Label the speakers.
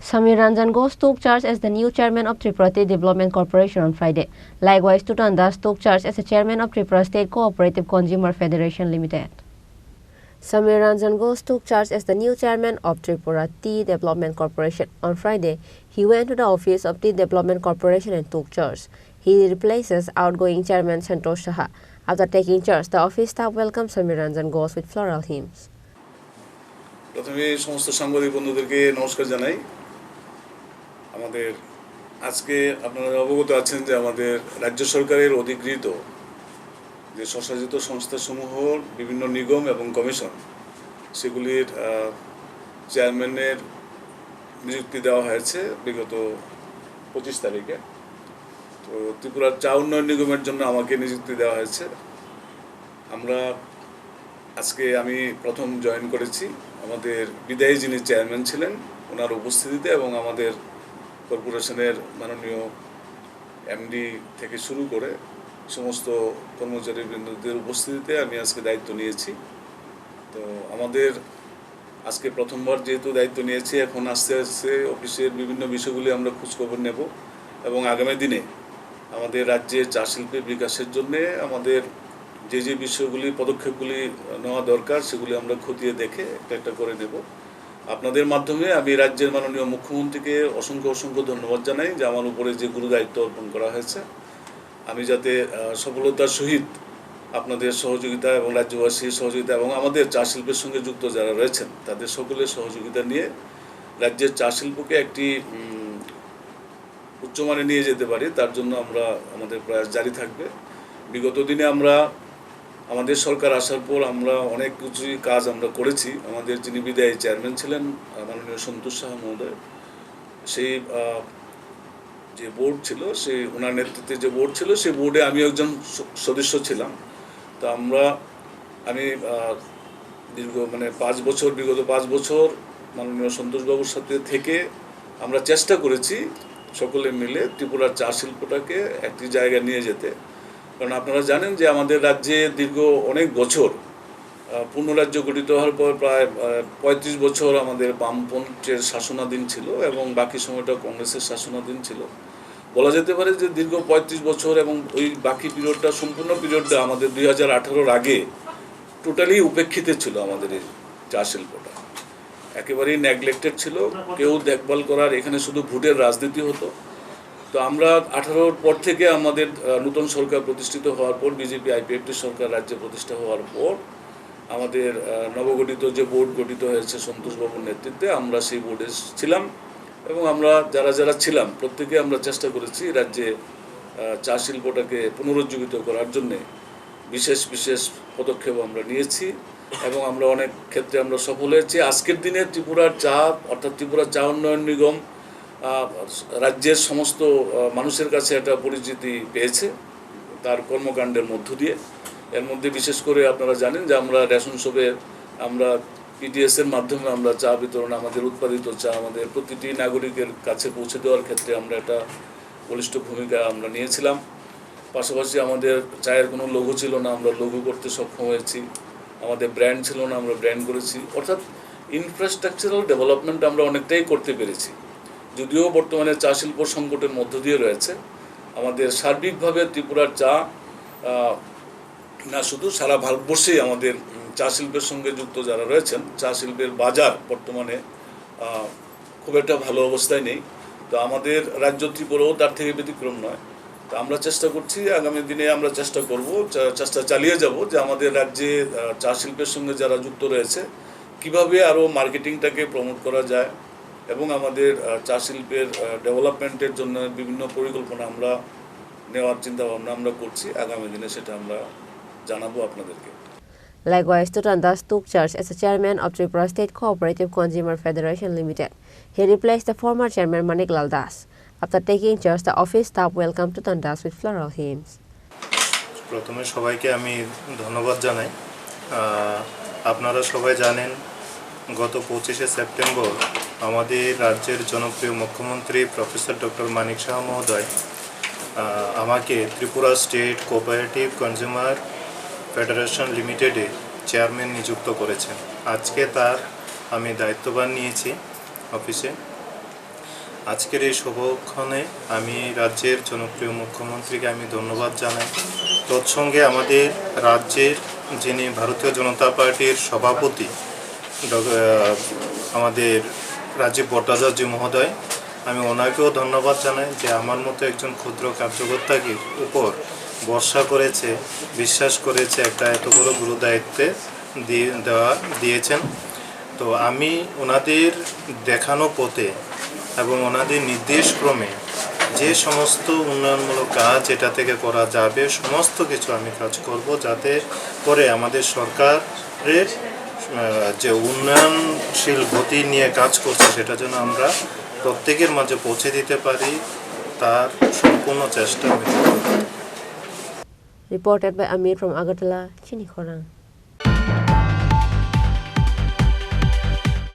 Speaker 1: Samir Ranjan Ghosh took charge as the new chairman of Tripura State Development Corporation on Friday. Likewise, Tutan Das took charge as the chairman of Tripura State Cooperative Consumer Federation Limited. Samir Ranjan Ghosh took charge as the new chairman of Tripura Tea Development Corporation. On Friday, he went to the office of Tea Development Corporation and took charge. He replaces outgoing chairman Santosh Saha. After taking charge, the office staff welcomed Samir Ranjan Ghosh with floral hymns.
Speaker 2: প্রথমে সমস্ত সাংবাদিক বন্ধুদেরকে নমস্কার জানাই। আমাদের আজকে আপনারা অবগত আছেন যে আমাদের রাজ্য সরকারের অধিকৃত যে স্বশাসিত সংস্থাসমূহ বিভিন্ন নিগম এবং কমিশন সেগুলির চেয়ারম্যানের নিযুক্তি দেওয়া হয়েছে বিগত 25 তারিখে। তো ত্রিপুরার চা উন্নয়ন নিগমের জন্য আমাকে নিযুক্তি দেওয়া হয়েছে। আমি প্রথম জয়েন করেছি আমাদের বিদায়ী যিনি চেয়ারম্যান ছিলেন ওনার উপস্থিতিতে এবং আমাদের কর্পোরেশনের মাননীয় এমডি থেকে শুরু করে সমস্ত কর্মচারীবৃন্দদের উপস্থিতিতে আমি আজকে দায়িত্ব নিয়েছি। তো আমাদের আজকে প্রথমবার যেহেতু দায়িত্ব নিয়েছি, এখন আস্তে আস্তে অফিসের বিভিন্ন বিষয়গুলি আমরা খোঁজখবর নেব এবং আগামী দিনে আমাদের রাজ্যের চা শিল্পের বিকাশের জন্য আমাদের যে বিষয়গুলি পদক্ষেপগুলি নেওয়া দরকার সেগুলি আমরা খতিয়ে দেখে একটা করে নেব। আপনাদের মাধ্যমে আমি রাজ্যের মাননীয় মুখ্যমন্ত্রীকে অসংখ্য ধন্যবাদ জানাই যে আমার উপরে যে গুরু দায়িত্ব অর্পণ করা হয়েছে, আমি যাতে সফলতার সহিত আপনাদের সহযোগিতা এবং রাজ্যবাসীর সহযোগিতা এবং আমাদের চা শিল্পের সঙ্গে যুক্ত যারা রয়েছেন তাদের সকলের সহযোগিতা নিয়ে রাজ্যের চা শিল্পকে একটি উচ্চমানে নিয়ে যেতে পারি, তার জন্য আমাদের প্রয়াস জারি থাকবে। বিগত দিনে আমাদের সরকার আসার পর আমরা অনেক কিছুই কাজ আমরা করেছি। আমাদের যিনি বিদায়ী চেয়ারম্যান ছিলেন মাননীয় সন্তোষ সাহা মহোদয়, সেই যে বোর্ড ছিল সেই ওনার নেতৃত্বে যে বোর্ড ছিল সেই বোর্ডে আমি একজন সদস্য ছিলাম। তো আমি বিগত 5 বছর মাননীয় সন্তোষবাবুর সাথে থেকে আমরা চেষ্টা করেছি সকলে মিলে ত্রিপুরার চা শিল্পটাকে একটি জায়গায় নিয়ে যেতে। কারণ আপনারা জানেন যে আমাদের রাজ্যে দীর্ঘ অনেক বছর পূর্ণ রাজ্য গঠিত হওয়ার পর প্রায় 35 বছর আমাদের বামপন্থের শাসনাধীন ছিল এবং বাকি সময়টা কংগ্রেসের শাসনাধীন ছিল। বলা যেতে পারে যে দীর্ঘ 35 বছর এবং ওই বাকি পিরিয়ডটা সম্পূর্ণ পিরিয়ডটা আমাদের 2018-র আগে টোটালি উপেক্ষিত ছিল। আমাদের এই চা শিল্পটা একেবারেই নেগলেক্টেড ছিল, কেউ দেখভাল করার, এখানে শুধু ভোটের রাজনীতি হতো। তো আমরা 18-র পর থেকে আমাদের নতুন সরকার প্রতিষ্ঠিত হওয়ার পর, বিজেপি আইপিএফটি সরকার রাজ্যে প্রতিষ্ঠা হওয়ার পর আমাদের নবগঠিত যে বোর্ড গঠিত হয়েছে সন্তোষবাবুর নেতৃত্বে, আমরা সেই বোর্ডে ছিলাম এবং আমরা যারা ছিলাম প্রত্যেকে আমরা চেষ্টা করেছি রাজ্যে চা শিল্পটাকে পুনরুজ্জীবিত করার জন্যে বিশেষ পদক্ষেপ আমরা নিয়েছি এবং আমরা অনেক ক্ষেত্রে আমরা সফল হয়েছি। আজকের দিনে ত্রিপুরার চা অর্থাৎ ত্রিপুরা চা উন্নয়ন নিগম রাজ্যের সমস্ত মানুষের কাছে একটা পরিচিতি পেয়েছে তার কর্মকাণ্ডের মধ্য দিয়ে। এর মধ্যে বিশেষ করে আপনারা জানেন যে আমরা রেশন শপে আমরা পিটিএসের মাধ্যমে আমরা চা বিতরণ, আমাদের উৎপাদিত চা আমাদের প্রতিটি নাগরিকের কাছে পৌঁছে দেওয়ার ক্ষেত্রে আমরা একটা বলিষ্ঠ ভূমিকা আমরা নিয়েছিলাম। পাশাপাশি আমাদের চায়ের কোনো লোগো ছিল না, আমরা লোগো করতে সক্ষম হয়েছি। আমাদের ব্র্যান্ড ছিল না, আমরা ব্র্যান্ড করেছি। অর্থাৎ ইনফ্রাস্ট্রাকচারাল ডেভেলপমেন্ট আমরা অনেকটাই করতে পেরেছি। যদিও বর্তমানে চা শিল্প সংকটের মধ্য দিয়ে রয়েছে, আমাদের সার্বিকভাবে ত্রিপুরার চা না শুধু সারা ভারতবর্ষেই আমাদের চা শিল্পের সঙ্গে যুক্ত যারা রয়েছেন, চা শিল্পের বাজার বর্তমানে খুব একটা ভালো অবস্থায় নেই। তো আমাদের রাজ্য ত্রিপুরাও তার থেকে ব্যতিক্রম নয়। তো আমরা চেষ্টা করছি, আগামী দিনে আমরা চেষ্টা চালিয়ে যাব যে আমাদের রাজ্যে চা শিল্পের সঙ্গে যারা যুক্ত রয়েছে কিভাবে আরও মার্কেটিংটাকে প্রমোট করা যায় এবং আমাদের চা শিল্পের ডেভেলপমেন্টের জন্য বিভিন্ন পরিকল্পনা আমরা নেওয়ার চিন্তাভাবনা আমরা করছি। আগামী দিনে সেটা আমরা জানাবো আপনাদেরকে।
Speaker 1: Likewise, Tutan Das took charge as the chairman of Tripura State Cooperative Consumer Federation Limited. He replaced the former chairman Maniklal Das. After taking charge, the office staff welcomed Tutan Das with floral hymns.
Speaker 3: প্রথমে সবাইকে আমি ধন্যবাদ জানাই। আপনারা সবাই জানেন গত 25শে September আমাদের রাজ্যের জনপ্রিয় মুখ্যমন্ত্রী প্রফেসর ডক্টর মানিক সাহা মহোদয় আমাকে Tripura state cooperative consumer federation লিমিটেডে চেয়ারম্যান নিযুক্ত করেছেন। আজকে তার আমি দায়িত্বভার নিয়েছি অফিসে। আজকের এই শুভক্ষণে আমি রাজ্যের জনপ্রিয় মুখ্যমন্ত্রীকে আমি ধন্যবাদ জানাই। তৎসঙ্গে আমাদের রাজ্যের যিনি ভারতীয় জনতা পার্টির সভাপতি আমাদের রাজীব ভট্টাচার্য মহোদয়, আমি ওনাকেও ধন্যবাদ জানাই যে আমার মতো একজন ক্ষুদ্র কার্যকর্তাকে উপর ভরসা করেছে, বিশ্বাস করেছে, একটা এত বড় গুরু দায়িত্বে দিয়েছেন। তো আমি ওনাদের দেখানো পথে এবং ওনাদের নির্দেশক্রমে যে সমস্ত উন্নয়নমূলক কাজ এটা থেকে করা যাবে সমস্ত কিছু আমি কাজ করব, যাতে করে আমাদের সরকারের যে উন্নয়নশীল গতি নিয়ে কাজ করছে সেটা যেন আমরা প্রত্যেকের মাঝে পৌঁছে দিতে পারি, তার সম্পূর্ণ চেষ্টা আমি করব।
Speaker 1: Reported by Amir from Agartala, Chini, Khorang.